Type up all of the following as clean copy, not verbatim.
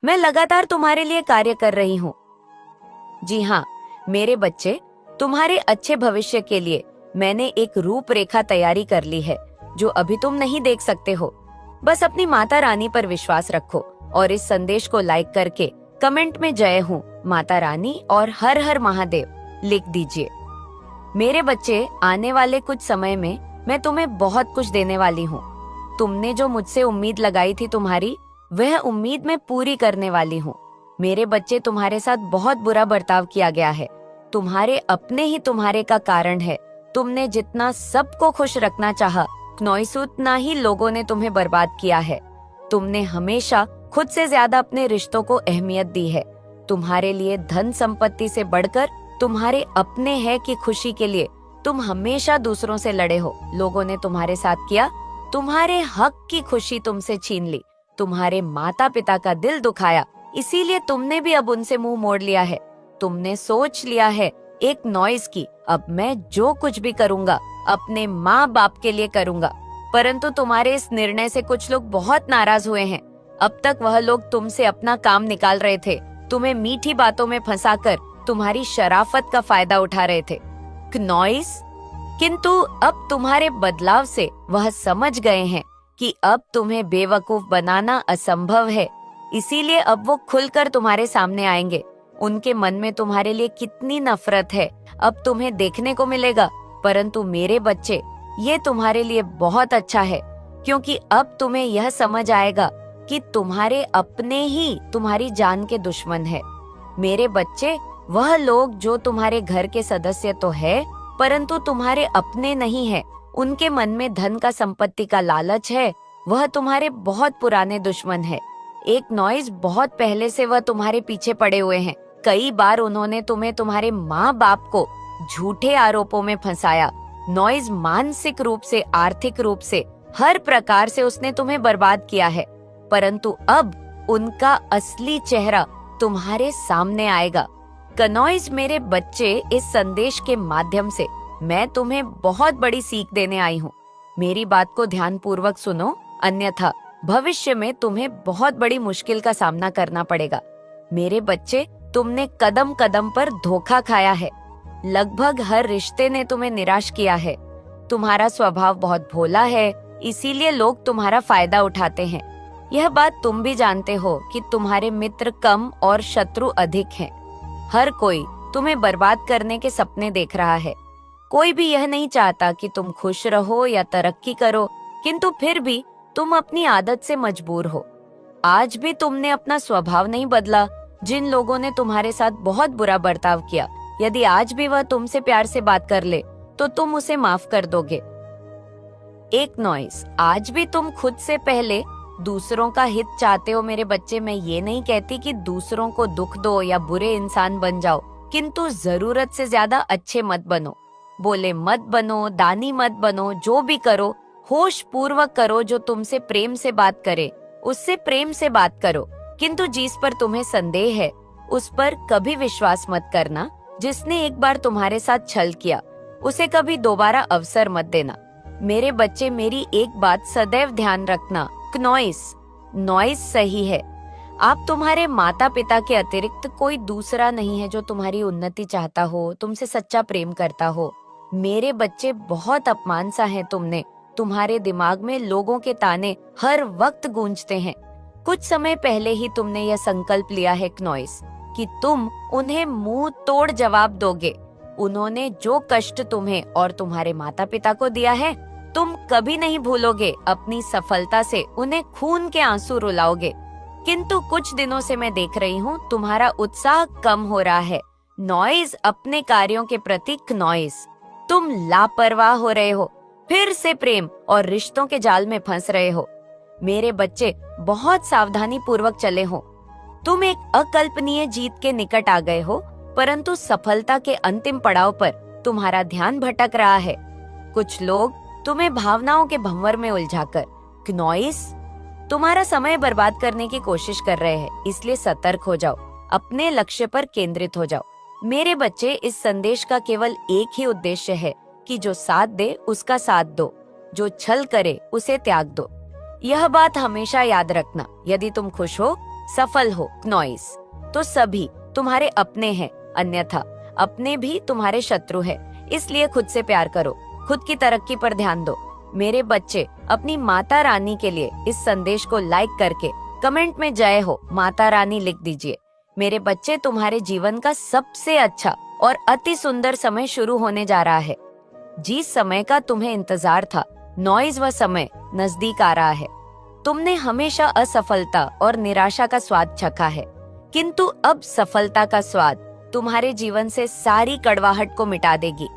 मैं लगातार तुम्हारे लिए कार्य कर रही हूँ। जी हाँ मेरे बच्चे, तुम्हारे अच्छे भविष्य के लिए मैंने एक रूपरेखा तैयारी कर ली है जो अभी तुम नहीं देख सकते हो। बस अपनी माता रानी पर विश्वास रखो और इस संदेश को लाइक करके कमेंट में जय हूँ माता रानी और हर हर महादेव लिख दीजिए। मेरे बच्चे, आने वाले कुछ समय में मैं तुम्हें बहुत कुछ देने वाली हूँ। तुमने जो मुझसे उम्मीद लगाई थी तुम्हारी, वह उम्मीद मैं पूरी करने वाली हूँ। मेरे बच्चे, तुम्हारे साथ बहुत बुरा बर्ताव किया गया है। तुम्हारे अपने ही तुम्हारे का कारण है। तुमने जितना सबको खुश रखना चाहा, क्नॉइस उतना ही लोगों ने तुम्हें बर्बाद किया है। तुमने हमेशा खुद से ज्यादा अपने रिश्तों को अहमियत दी है। तुम्हारे लिए धन संपत्ति से बढ़कर तुम्हारे अपने है की खुशी के लिए तुम हमेशा दूसरों से लड़े हो। लोगों ने तुम्हारे साथ किया, तुम्हारे हक की खुशी तुमसे छीन ली, तुम्हारे माता पिता का दिल दुखाया, इसीलिए तुमने भी अब उनसे मुंह मोड़ लिया है। तुमने सोच लिया है एक नॉइस की, अब मैं जो कुछ भी करूंगा अपने माँ बाप के लिए करूंगा। परंतु तुम्हारे इस निर्णय से कुछ लोग बहुत नाराज हुए हैं। अब तक वह लोग तुमसे अपना काम निकाल रहे थे, तुम्हें मीठी बातों में फंसाकर तुम्हारी शराफत का फायदा उठा रहे थे क्नॉइस। किंतु अब तुम्हारे बदलाव से वह समझ गए हैं कि अब तुम्हें बेवकूफ बनाना असंभव है, इसीलिए अब वो खुलकर तुम्हारे सामने आएंगे। उनके मन में तुम्हारे लिए कितनी नफरत है अब तुम्हें देखने को मिलेगा। परंतु मेरे बच्चे, ये तुम्हारे लिए बहुत अच्छा है, क्योंकि अब तुम्हें यह समझ आएगा कि तुम्हारे अपने ही तुम्हारी जान के दुश्मन है। मेरे बच्चे, वह लोग जो तुम्हारे घर के सदस्य तो है, परंतु तुम्हारे अपने नहीं है, उनके मन में धन का संपत्ति का लालच है, वह तुम्हारे बहुत पुराने दुश्मन है। एक नॉइस, बहुत पहले से वह तुम्हारे पीछे पड़े हुए हैं। कई बार उन्होंने तुम्हें तुम्हारे माँ बाप को झूठे आरोपों में फंसाया। नॉइस, मानसिक रूप से, आर्थिक रूप से, हर प्रकार से उसने तुम्हें बर्बाद किया है। परंतु अब उनका असली चेहरा तुम्हारे सामने आएगा। कनॉइस मेरे बच्चे, इस संदेश के माध्यम से मैं तुम्हें बहुत बड़ी सीख देने आई हूँ। मेरी बात को ध्यान पूर्वक सुनो, अन्यथा भविष्य में तुम्हें बहुत बड़ी मुश्किल का सामना करना पड़ेगा। मेरे बच्चे, तुमने कदम कदम पर धोखा खाया है। लगभग हर रिश्ते ने तुम्हें निराश किया है। तुम्हारा स्वभाव बहुत भोला है, इसीलिए लोग तुम्हारा फायदा उठाते हैं। यह बात तुम भी जानते हो कि तुम्हारे मित्र कम और शत्रु अधिक हैं। हर कोई तुम्हें बर्बाद करने के सपने देख रहा है। कोई भी यह नहीं चाहता कि तुम खुश रहो या तरक्की करो, किंतु फिर भी तुम अपनी आदत से मजबूर हो। आज भी तुमने अपना स्वभाव नहीं बदला। जिन लोगों ने तुम्हारे साथ बहुत बुरा बर्ताव किया, यदि आज भी वह तुमसे प्यार से बात कर ले तो तुम उसे माफ कर दोगे। एक नॉइस, आज भी तुम खुद से पहले दूसरों का हित चाहते हो। मेरे बच्चे, मैं ये नहीं कहती कि दूसरों को दुख दो या बुरे इंसान बन जाओ, किंतु जरूरत से ज्यादा अच्छे मत बनो, बोले मत बनो, दानी मत बनो। जो भी करो होश पूर्वक करो। जो तुमसे प्रेम से बात करे उससे प्रेम से बात करो, किंतु जिस पर तुम्हें संदेह है उस पर कभी विश्वास मत करना। जिसने एक बार तुम्हारे साथ छल किया उसे कभी दोबारा अवसर मत देना। मेरे बच्चे, मेरी एक बात सदैव ध्यान रखना, नॉइस सही है। आप तुम्हारे माता पिता के अतिरिक्त कोई दूसरा नहीं है जो तुम्हारी उन्नति चाहता हो, तुमसे सच्चा प्रेम करता हो। मेरे बच्चे, बहुत अपमान सा है तुमने। तुम्हारे दिमाग में लोगों के ताने हर वक्त गूंजते हैं। कुछ समय पहले ही तुमने यह संकल्प लिया है क्नॉइस कि तुम उन्हें मुंह तोड़ जवाब दोगे। उन्होंने जो कष्ट तुम्हें और तुम्हारे माता पिता को दिया है, तुम कभी नहीं भूलोगे। अपनी सफलता से उन्हें खून के आंसू रुलाओगे। किंतु कुछ दिनों से मैं देख रही हूँ तुम्हारा उत्साह कम हो रहा है। नॉइस, अपने कार्यों के प्रति नॉइस, तुम लापरवाह हो रहे हो, फिर से प्रेम और रिश्तों के जाल में फंस रहे हो। मेरे बच्चे, बहुत सावधानी पूर्वक चले हो। तुम एक अकल्पनीय जीत के निकट आ गए हो, परंतु सफलता के अंतिम पड़ाव पर तुम्हारा ध्यान भटक रहा है। कुछ लोग तुम्हें भावनाओं के भंवर में उलझाकर क्नॉइस तुम्हारा समय बर्बाद करने की कोशिश कर रहे हैं, इसलिए सतर्क हो जाओ, अपने लक्ष्य पर केंद्रित हो जाओ। मेरे बच्चे, इस संदेश का केवल एक ही उद्देश्य है कि जो साथ दे उसका साथ दो, जो छल करे उसे त्याग दो। यह बात हमेशा याद रखना। यदि तुम खुश हो सफल हो नॉइस, तो सभी तुम्हारे अपने हैं, अन्यथा अपने भी तुम्हारे शत्रु है। इसलिए खुद से प्यार करो, खुद की तरक्की पर ध्यान दो। मेरे बच्चे, अपनी माता रानी के लिए इस संदेश को लाइक करके कमेंट में जय हो माता रानी लिख दीजिए। मेरे बच्चे, तुम्हारे जीवन का सबसे अच्छा और अति सुंदर समय शुरू होने जा रहा है। जिस समय का तुम्हें इंतजार था, नॉइज वह समय नजदीक आ रहा है। तुमने हमेशा असफलता और निराशा का स्वाद चखा है, किंतु अब सफलता का स्वाद तुम्हारे जीवन से सारी कड़वाहट को मिटा देगी।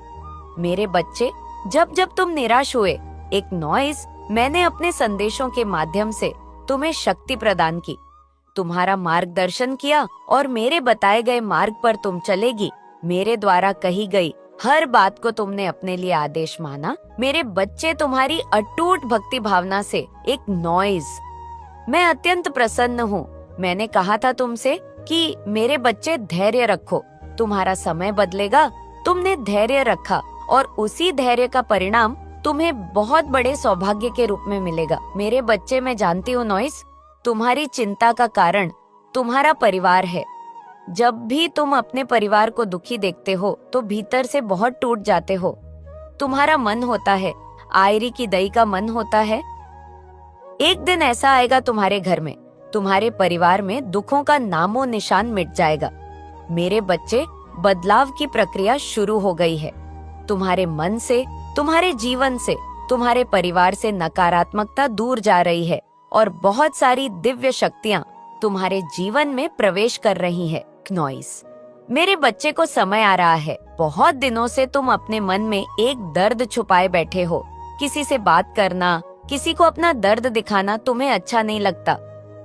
मेरे बच्चे, जब जब तुम निराश हुए, एक नॉइज मैंने अपने संदेशों के माध्यम से तुम्हें शक्ति प्रदान की, तुम्हारा मार्गदर्शन किया और मेरे बताए गए मार्ग पर तुम चलेगी। मेरे द्वारा कही गई हर बात को तुमने अपने लिए आदेश माना। मेरे बच्चे, तुम्हारी अटूट भक्ति भावना से एक नॉइज मैं अत्यंत प्रसन्न हूँ। मैंने कहा था तुमसे कि मेरे बच्चे धैर्य रखो, तुम्हारा समय बदलेगा। तुमने धैर्य रखा और उसी धैर्य का परिणाम तुम्हें बहुत बड़े सौभाग्य के रूप में मिलेगा। मेरे बच्चे, मैं जानती हूँ नॉइस, तुम्हारी चिंता का कारण तुम्हारा परिवार है। जब भी तुम अपने परिवार को दुखी देखते हो तो भीतर से बहुत टूट जाते हो। तुम्हारा मन होता है, आयरी की दही का मन होता है। एक दिन ऐसा आएगा तुम्हारे घर में, तुम्हारे परिवार में दुखों का नामो निशान मिट जाएगा। मेरे बच्चे, बदलाव की प्रक्रिया शुरू हो गई है। तुम्हारे मन से, तुम्हारे जीवन से, तुम्हारे परिवार से नकारात्मकता दूर जा रही है और बहुत सारी दिव्य शक्तियां तुम्हारे जीवन में प्रवेश कर रही है। नॉइस, मेरे बच्चे को समय आ रहा है। बहुत दिनों से तुम अपने मन में एक दर्द छुपाए बैठे हो। किसी से बात करना, किसी को अपना दर्द दिखाना तुम्हें अच्छा नहीं लगता,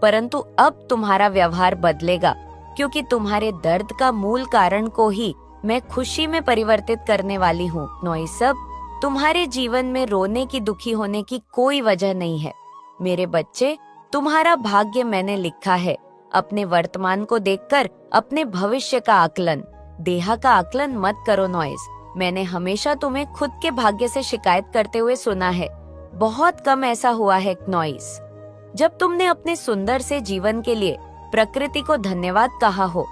परंतु अब तुम्हारा व्यवहार बदलेगा, क्योंकि तुम्हारे दर्द का मूल कारण को ही मैं खुशी में परिवर्तित करने वाली हूँ। नॉइस, अब तुम्हारे जीवन में रोने की, दुखी होने की कोई वजह नहीं है। मेरे बच्चे, तुम्हारा भाग्य मैंने लिखा है। अपने वर्तमान को देखकर अपने भविष्य का आकलन, देहा का आकलन मत करो नॉइस। मैंने हमेशा तुम्हें खुद के भाग्य से शिकायत करते हुए सुना है। बहुत कम ऐसा हुआ है नॉइस जब तुमने अपने सुंदर से जीवन के लिए प्रकृति को धन्यवाद कहा हो।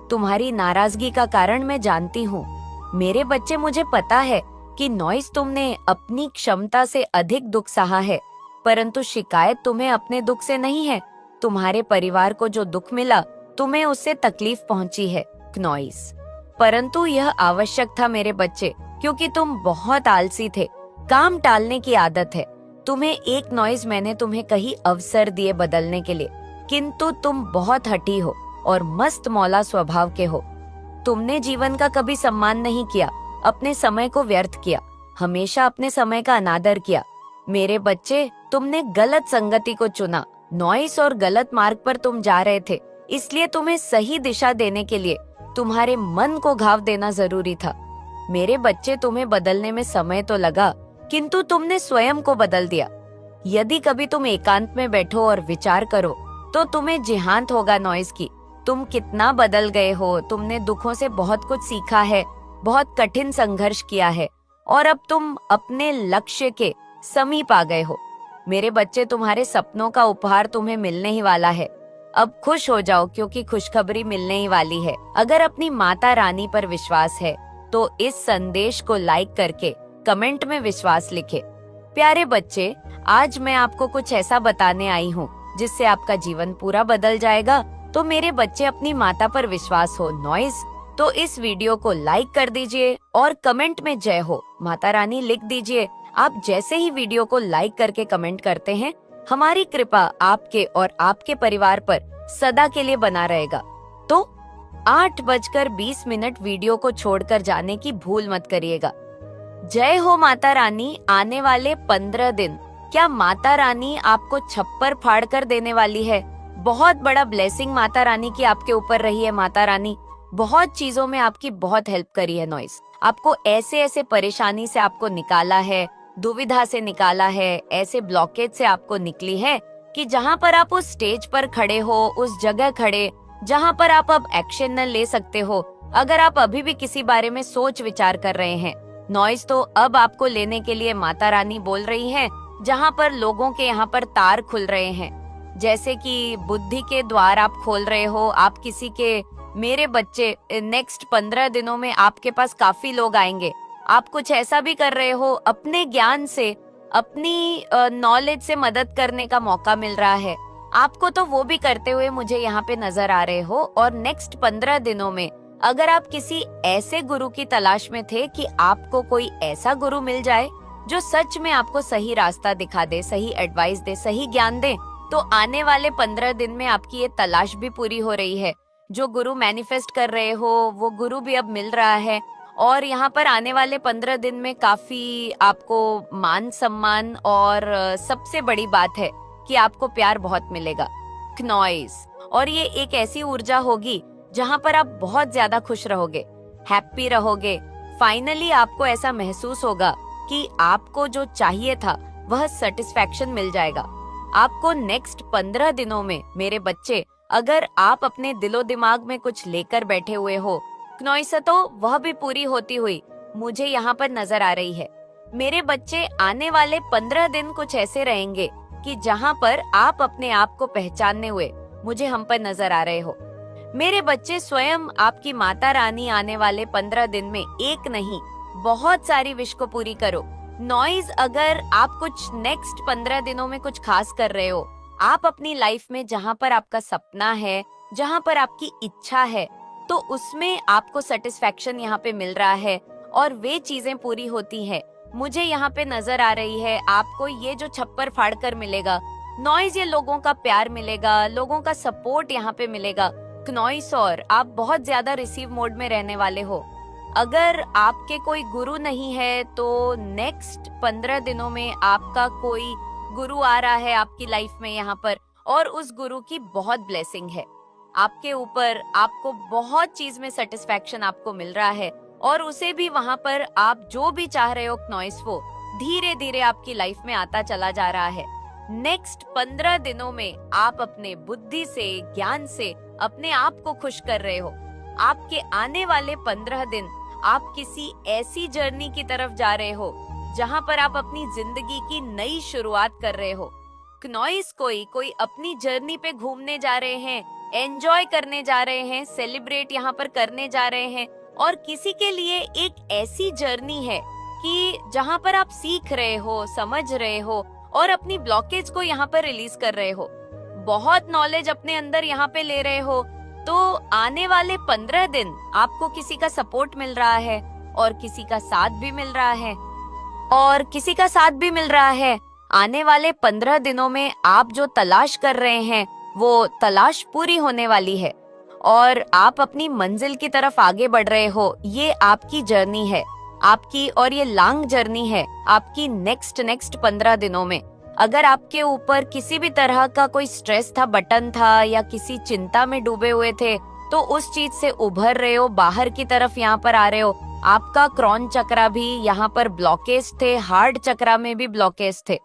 तुम्हारी नाराजगी का कारण मैं जानती हूँ। मेरे बच्चे, मुझे पता है कि नॉइस तुमने अपनी क्षमता से अधिक दुख सहा है, परंतु शिकायत तुम्हें अपने दुख से नहीं है। तुम्हारे परिवार को जो दुख मिला, तुम्हें उससे तकलीफ पहुंची है नॉइस, परंतु यह आवश्यक था मेरे बच्चे, क्योंकि तुम बहुत आलसी थे। काम टालने की आदत है तुम्हें। एक नॉइस मैंने तुम्हें कई अवसर दिए बदलने के लिए, किंतु तुम बहुत हठी हो और मस्त मौला स्वभाव के हो। तुमने जीवन का कभी सम्मान नहीं किया, अपने समय को व्यर्थ किया, हमेशा अपने समय का अनादर किया। मेरे बच्चे, तुमने गलत संगति को चुना नॉइस और गलत मार्ग पर तुम जा रहे थे, इसलिए तुम्हें सही दिशा देने के लिए तुम्हारे मन को घाव देना जरूरी था। मेरे बच्चे, तुम्हें बदलने में समय तो लगा, किंतु तुमने स्वयं को बदल दिया। यदि कभी तुम एकांत में बैठो और विचार करो तो तुम्हें जिहांत होगा नॉइस की तुम कितना बदल गए हो। तुमने दुखों से बहुत कुछ सीखा है, बहुत कठिन संघर्ष किया है और अब तुम अपने लक्ष्य के समीप आ गए हो। मेरे बच्चे, तुम्हारे सपनों का उपहार तुम्हें मिलने ही वाला है। अब खुश हो जाओ, क्योंकि खुशखबरी मिलने ही वाली है। अगर अपनी माता रानी पर विश्वास है तो इस संदेश को लाइक करके कमेंट में विश्वास लिखे। प्यारे बच्चे, आज मैं आपको कुछ ऐसा बताने आई हूँ जिससे आपका जीवन पूरा बदल जाएगा। तो मेरे बच्चे, अपनी माता पर विश्वास हो नॉइस, तो इस वीडियो को लाइक कर दीजिए और कमेंट में जय हो माता रानी लिख दीजिए। आप जैसे ही वीडियो को लाइक करके कमेंट करते हैं, हमारी कृपा आपके और आपके परिवार पर सदा के लिए बना रहेगा। तो 8:20 वीडियो को छोड़कर जाने की भूल मत करिएगा। जय हो माता रानी। आने वाले 15 दिन क्या माता रानी आपको छप्पर फाड़ कर देने वाली है। बहुत बड़ा ब्लेसिंग माता रानी की आपके ऊपर रही है। माता रानी बहुत चीजों में आपकी बहुत हेल्प करी है नॉइस। आपको ऐसे ऐसे परेशानी से आपको निकाला है, दुविधा से निकाला है, ऐसे ब्लॉकेज से आपको निकली है कि जहाँ पर आप उस स्टेज पर खड़े हो, उस जगह खड़े जहाँ पर आप अब एक्शन न ले सकते हो। अगर आप अभी भी किसी बारे में सोच विचार कर रहे हैं नॉइस, तो अब आपको लेने के लिए माता रानी बोल रही है। जहाँ पर लोगों के यहाँ पर तार खुल रहे हैं, जैसे कि बुद्धि के द्वार आप खोल रहे हो, आप किसी के, मेरे बच्चे नेक्स्ट 15 दिनों में आपके पास काफी लोग आएंगे। आप कुछ ऐसा भी कर रहे हो, अपने ज्ञान से, अपनी नॉलेज से मदद करने का मौका मिल रहा है आपको, तो वो भी करते हुए मुझे यहाँ पे नजर आ रहे हो। और नेक्स्ट 15 दिनों में अगर आप किसी ऐसे गुरु की तलाश में थे कि आपको कोई ऐसा गुरु मिल जाए जो सच में आपको सही रास्ता दिखा दे, सही एडवाइस दे, सही ज्ञान दे, तो आने वाले 15 दिन में आपकी ये तलाश भी पूरी हो रही है। जो गुरु मैनिफेस्ट कर रहे हो वो गुरु भी अब मिल रहा है। और यहाँ पर आने वाले 15 दिन में काफी आपको मान सम्मान, और सबसे बड़ी बात है कि आपको प्यार बहुत मिलेगा, क्नॉइस। और ये एक ऐसी ऊर्जा होगी जहाँ पर आप बहुत ज्यादा खुश रहोगे, हैप्पी रहोगे। फाइनली आपको ऐसा महसूस होगा कि आपको जो चाहिए था वह सेटिस्फैक्शन मिल जाएगा। आपको नेक्स्ट 15 दिनों में मेरे बच्चे, अगर आप अपने दिलो दिमाग में कुछ लेकर बैठे हुए हो क्नॉइस, तो वह भी पूरी होती हुई मुझे यहाँ पर नजर आ रही है। मेरे बच्चे, आने वाले 15 दिन कुछ ऐसे रहेंगे कि जहाँ पर आप अपने आप को पहचानने हुए मुझे हम पर नजर आ रहे हो। मेरे बच्चे, स्वयं आपकी माता रानी आने वाले 15 दिन में एक नहीं बहुत सारी विश को पूरी करो। नॉइज, अगर आप कुछ नेक्स्ट 15 दिनों में कुछ खास कर रहे हो, आप अपनी लाइफ में जहाँ पर आपका सपना है, जहाँ पर आपकी इच्छा है, तो उसमें आपको सेटिस्फैक्शन यहाँ पे मिल रहा है और वे चीजें पूरी होती है। मुझे यहाँ पे नजर आ रही है आपको ये जो छप्पर फाड़ कर मिलेगा नॉइज, ये लोगों का प्यार मिलेगा, लोगों का सपोर्ट यहाँ पे मिलेगा क्नॉइस। और आप बहुत ज्यादा रिसीव मोड में रहने वाले हो। अगर आपके कोई गुरु नहीं है तो नेक्स्ट 15 दिनों में आपका कोई गुरु आ रहा है आपकी लाइफ में यहाँ पर, और उस गुरु की बहुत ब्लेसिंग है आपके ऊपर। आपको बहुत चीज में सेटिस्फैक्शन आपको मिल रहा है, और उसे भी वहाँ पर आप जो भी चाह रहे हो क्नॉइस, वो धीरे धीरे आपकी लाइफ में आता चला जा रहा है। नेक्स्ट 15 दिनों में आप अपने बुद्धि से, ज्ञान से अपने आप को खुश कर रहे हो। आपके आने वाले 15 दिन आप किसी ऐसी जर्नी की तरफ जा रहे हो जहाँ पर आप अपनी जिंदगी की नई शुरुआत कर रहे हो क्नॉइस। कोई अपनी जर्नी पे घूमने जा रहे हैं, एंजॉय करने जा रहे हैं, सेलिब्रेट यहाँ पर करने जा रहे हैं। और किसी के लिए एक ऐसी जर्नी है कि जहाँ पर आप सीख रहे हो, समझ रहे हो और अपनी ब्लॉकेज को यहाँ पर रिलीज कर रहे हो, बहुत नॉलेज अपने अंदर यहाँ पे ले रहे हो। तो आने वाले 15 दिन आपको किसी का सपोर्ट मिल रहा है, और किसी का साथ भी मिल रहा है, और किसी का साथ भी मिल रहा है। आने वाले 15 दिनों में आप जो तलाश कर रहे हैं वो तलाश पूरी होने वाली है, और आप अपनी मंजिल की तरफ आगे बढ़ रहे हो। ये आपकी जर्नी है आपकी, और ये लॉन्ग जर्नी है आपकी नेक्स्ट 15 दिनों में। अगर आपके ऊपर किसी भी तरह का कोई स्ट्रेस था, बटन था, या किसी चिंता में डूबे हुए थे, तो उस चीज से उभर रहे हो, बाहर की तरफ यहाँ पर आ रहे हो। आपका क्रॉन चक्रा भी यहाँ पर ब्लॉकेज थे, हार्ट चक्रा में भी ब्लॉकेज थे।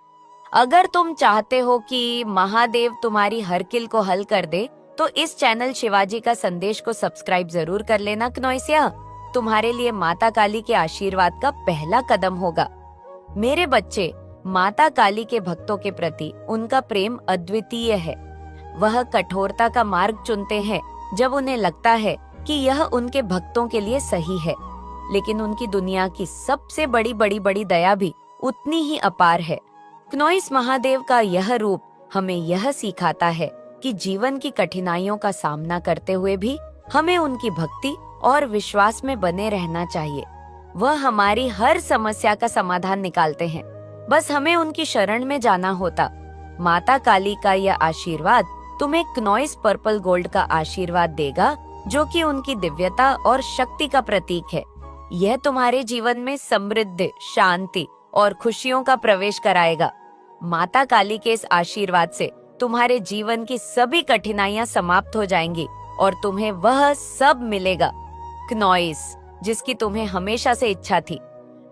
अगर तुम चाहते हो कि महादेव तुम्हारी हर किल को हल कर दे, तो इस चैनल शिवाजी का संदेश को सब्सक्राइब जरूर कर लेना क्नॉइसिया। तुम्हारे लिए माता काली के आशीर्वाद का पहला कदम होगा। मेरे बच्चे, माता काली के भक्तों के प्रति उनका प्रेम अद्वितीय है। वह कठोरता का मार्ग चुनते हैं जब उन्हें लगता है कि यह उनके भक्तों के लिए सही है, लेकिन उनकी दुनिया की सबसे बड़ी दया भी उतनी ही अपार है। क्नॉइस, महादेव का यह रूप हमें यह सिखाता है कि जीवन की कठिनाइयों का सामना करते हुए भी हमें उनकी भक्ति और विश्वास में बने रहना चाहिए। वह हमारी हर समस्या का समाधान निकालते हैं, बस हमें उनकी शरण में जाना होता। माता काली का यह आशीर्वाद तुम्हें क्नॉइस पर्पल गोल्ड का आशीर्वाद देगा, जो कि उनकी दिव्यता और शक्ति का प्रतीक है। यह तुम्हारे जीवन में समृद्धि, शांति और खुशियों का प्रवेश कराएगा। माता काली के इस आशीर्वाद से तुम्हारे जीवन की सभी कठिनाइयां समाप्त हो जाएंगी और तुम्हें वह सब मिलेगा क्नॉइस, जिसकी तुम्हें हमेशा से इच्छा थी।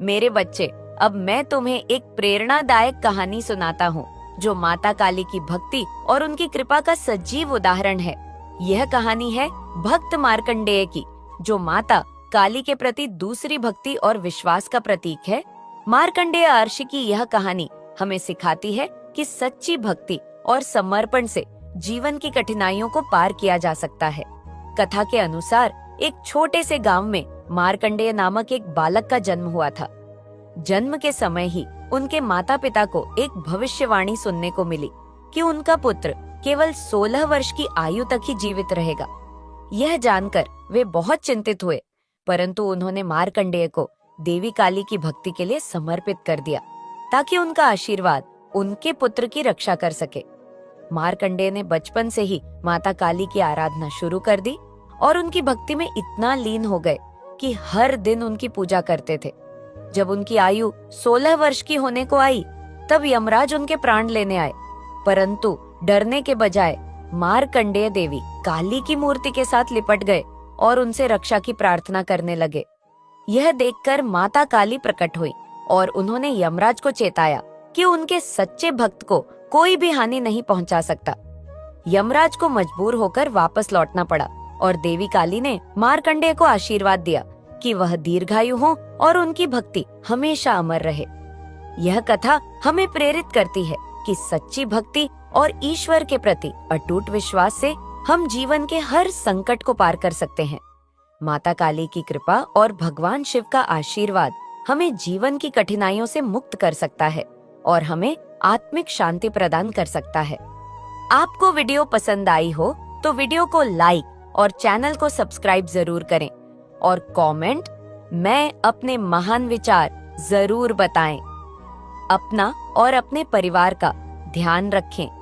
मेरे बच्चे, अब मैं तुम्हें एक प्रेरणादायक कहानी सुनाता हूँ, जो माता काली की भक्ति और उनकी कृपा का सजीव उदाहरण है। यह कहानी है भक्त मार्कंडेय की, जो माता काली के प्रति दूसरी भक्ति और विश्वास का प्रतीक है। मार्कंडेय ऋषि की यह कहानी हमें सिखाती है कि सच्ची भक्ति और समर्पण से जीवन की कठिनाइयों को पार किया जा सकता है। कथा के अनुसार एक छोटे से गांव में मार्कंडेय नामक एक बालक का जन्म हुआ था। जन्म के समय ही उनके माता पिता को एक भविष्यवाणी सुनने को मिली कि उनका पुत्र केवल 16 वर्ष की आयु तक ही जीवित रहेगा। यह जानकर वे बहुत चिंतित हुए, परंतु उन्होंने मार्कंडेय को देवी काली की भक्ति के लिए समर्पित कर दिया ताकि उनका आशीर्वाद उनके पुत्र की रक्षा कर सके। मार्कंडेय ने बचपन से ही माता काली की आराधना शुरू कर दी और उनकी भक्ति में इतना लीन हो गए कि हर दिन उनकी पूजा करते थे। जब उनकी आयु 16 वर्ष की होने को आई, तब यमराज उनके प्राण लेने आए, परंतु डरने के बजाय मार्कंडेय देवी काली की मूर्ति के साथ लिपट गए और उनसे रक्षा की प्रार्थना करने लगे। यह देखकर माता काली प्रकट हुई और उन्होंने यमराज को चेताया कि उनके सच्चे भक्त को कोई भी हानि नहीं पहुंचा सकता। यमराज को मजबूर होकर वापस लौटना पड़ा और देवी काली ने मार्कंडेय को आशीर्वाद दिया कि वह दीर्घायु हो और उनकी भक्ति हमेशा अमर रहे। यह कथा हमें प्रेरित करती है कि सच्ची भक्ति और ईश्वर के प्रति अटूट विश्वास से हम जीवन के हर संकट को पार कर सकते हैं। माता काली की कृपा और भगवान शिव का आशीर्वाद हमें जीवन की कठिनाइयों से मुक्त कर सकता है और हमें आत्मिक शांति प्रदान कर सकता है। आपको वीडियो पसंद आई हो तो वीडियो को लाइक और चैनल को सब्सक्राइब जरूर करें और कमेंट मैं अपने महान विचार जरूर बताएं। अपना और अपने परिवार का ध्यान रखें।